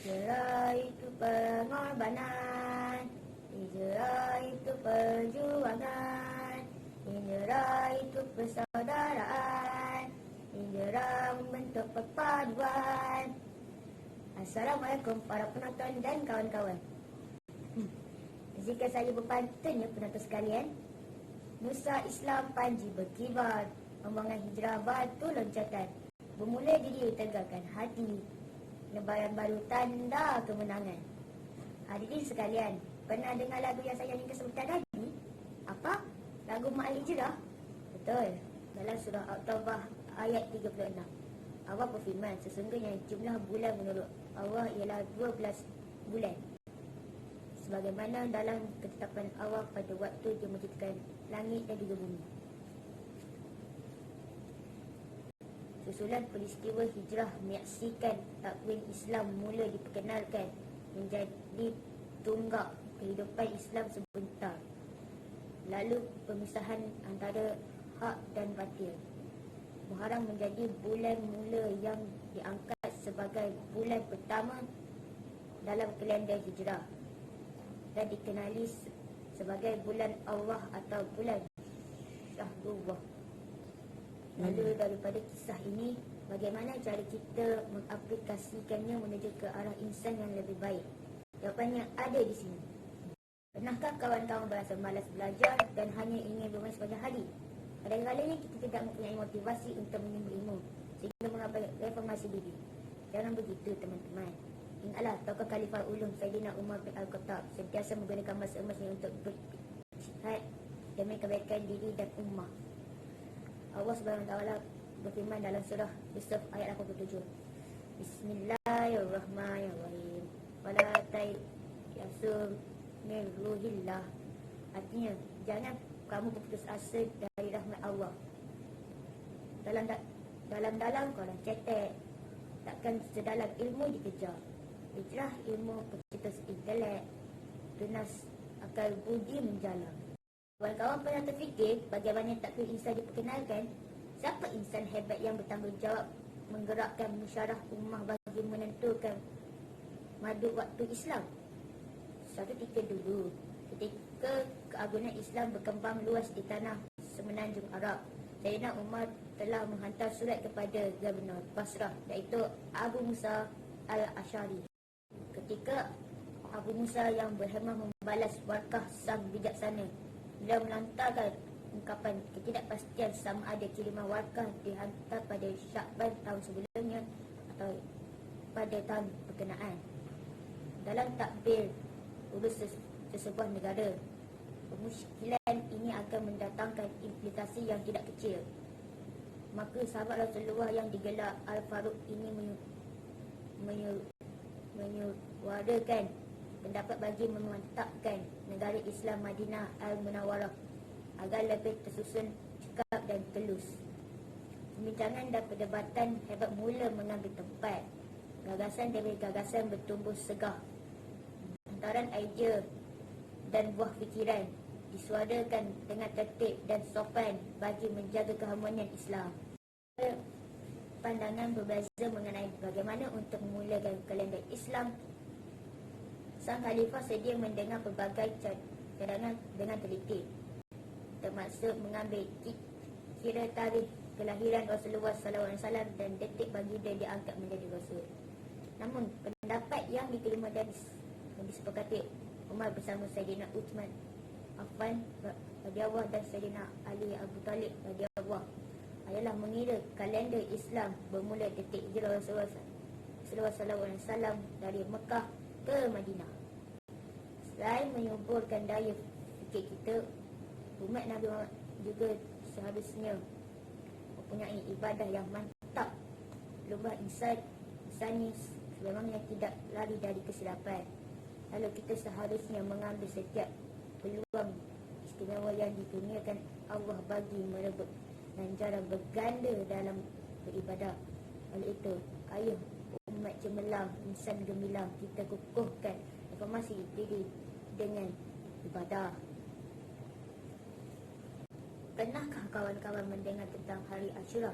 Hijrah itu pengorbanan, hijrah itu perjuangan, hijrah itu persaudaraan, hijrah membentuk perpaduan. Assalamualaikum para penonton dan kawan-kawan. Jika saya berpantunnya penonton sekalian, Nusa Islam Panji berkibar, membangun hijrah batu loncatan, bermula diri tegakkan hati, lebaran baru tanda kemenangan. Hadirin sekalian, pernah dengar lagu yang saya nyanyikan sebentar tadi? Apa? Lagu Ma'al Hijrah? Betul. Dalam surah At-Taubah ayat 36, Allah berfirman, sesungguhnya jumlah bulan menurut Allah ialah 12 bulan, sebagaimana dalam ketetapan Allah pada waktu Dia menciptakan langit dan juga bumi. Susulan peristiwa hijrah menyaksikan takwin Islam mula diperkenalkan menjadi tunggak kehidupan Islam sebentar. Lalu pemisahan antara hak dan batil. Muharram menjadi bulan mula yang diangkat sebagai bulan pertama dalam kalender hijrah dan dikenali sebagai bulan Allah atau bulan Syahrullah. Lalu daripada kisah ini, bagaimana cara kita mengaplikasikannya menuju ke arah insan yang lebih baik? Jawapannya ada di sini. Pernahkah kawan-kawan berasa malas belajar dan hanya ingin bermain sepanjang hari? Kadang-kadang kita tidak mempunyai motivasi untuk menyembur ilmu sehingga mengabaikan reformasi diri. Jangan begitu teman-teman. Ingatlah tokoh Khalifah Ulum Saidina Umar bin Al-Khattab sentiasa menggunakan masa emasnya untuk berjihad demi kebaikan diri dan ummah. Allah Subhanahu Wa Taala berfirman dalam surah Yusuf ayat 87. Bismillahirrahmanirrahim. Wala tayassum min ruhillah. Artinya, jangan kamu berputus asa dari rahmat Allah. Dalam korang cetek, takkan sedalam ilmu dikejar. Hijrah ilmu pencetus intelek, tunas akal budi menjalar. Kawan-kawan pernah terfikir bagaimana takwin insan diperkenalkan? Siapa insan hebat yang bertanggungjawab menggerakkan musyawarah ummah bagi menentukan madu waktu Islam? Suatu ketika dulu, ketika keagungan Islam berkembang luas di tanah semenanjung Arab, Sayyidina Umar telah menghantar surat kepada Gubernur Basrah, iaitu Abu Musa Al-Asy'ari. Ketika Abu Musa yang berhemah membalas warkah sang bijaksana, beliau melontarkan ungkapan ketidakpastian sama ada kiriman warkah dihantar pada Syakban tahun sebelumnya atau pada tahun berkenaan. Dalam takbir urus sesebuah negara, pemuskilan ini akan mendatangkan implikasi yang tidak kecil. Maka sahabat Rasulullah yang digelar Al-Faruq ini menyuarakan pendapat bagi memantapkan negara Islam Madinah Al-Munawwarah agar lebih tersusun, cekap dan telus. Pembincangan dan perdebatan hebat mula mengambil tempat. Gagasan demi gagasan bertumbuh segah. Antaran idea dan buah fikiran disuarakan dengan tertib dan sopan bagi menjaga keharmonian Islam. Pandangan berbeza mengenai bagaimana untuk memulakan kalender Islam. Sang Khalifah sedia mendengar pelbagai cadangan dengan teliti, termasuk mengambil kira tarikh kelahiran Rasulullah SAW dan detik baginda diangkat menjadi Rasul. Namun pendapat yang diterima dan disepakati Umar bersama Sayyidina Uthman Affan radhiyallahu dan Sayyidina Ali Abu Talib radhiyallahu adalah mengira kalender Islam bermula detik hijrah Rasulullah SAW dari Mekah ke Madinah. Selain menyuburkan daya fikir kita, umat Nabi Muhammad juga seharusnya mempunyai ibadah yang mantap. Lumrah insani sebenarnya tidak lari dari kesilapan. Lalu kita seharusnya mengambil setiap peluang istimewa yang dikurniakan Allah bagi merebut ganjaran berganda dalam beribadah. Oleh itu, ayo umat cemerlang, insan gemilang, kita kukuhkan reformasi diri dengan ibadah. Pernahkah kawan-kawan mendengar tentang hari Ashura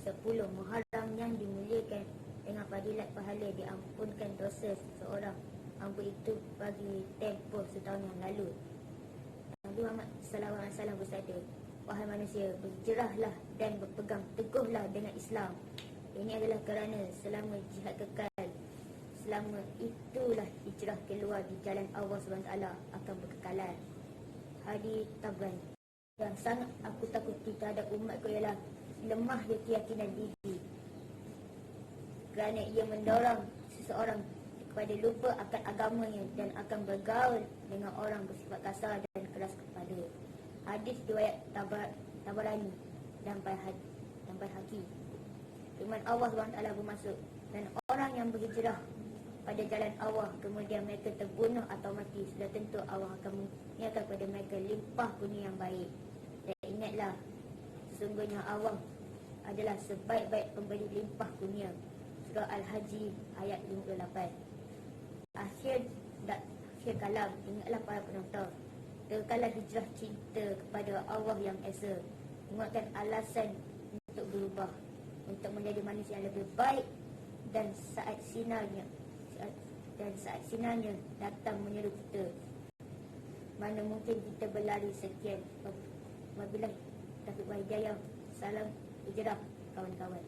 10 Muharram yang dimuliakan dengan fadilat pahala diampunkan dosa seseorang hamba itu bagi tempoh setahun yang lalu. Nabi Muhammad SAW bersabda, wahai manusia, berhijrahlah dan berpegang teguhlah dengan Islam. Ini adalah kerana selama jihad kekal, selama itulah hijrah keluar di jalan Allah SWT akan berkekalan. Hadis Tabrani. Yang sangat aku takuti terhadap umatku ialah lemahnya keyakinan diri, kerana ia mendorong seseorang kepada lupa akan agamanya dan akan bergaul dengan orang bersifat kasar dan keras kepala. Hadis riwayat Tabarani dan Baihaqi. Firman Allah SWT bermaksud, dan orang yang berhijrah pada jalan Allah kemudian mereka terbunuh atau mati, sudah tentu Allah akan menyiapkan kepada mereka limpah kurnia yang baik. Dan ingatlah, sesungguhnya Allah adalah sebaik-baik pemberi limpah kurnia. Surah Al-Haji ayat 58. Akhir kalam, ingatlah para penonton, terkalah hijrah cinta kepada Allah yang Esa, menguatkan alasan untuk berubah, untuk menjadi manusia yang lebih baik, dan saat sinarnya datang menyeru kita, mana mungkin kita berlari sekian. Wabillahi taufiq wal hidayah. Salam hijrah kawan-kawan.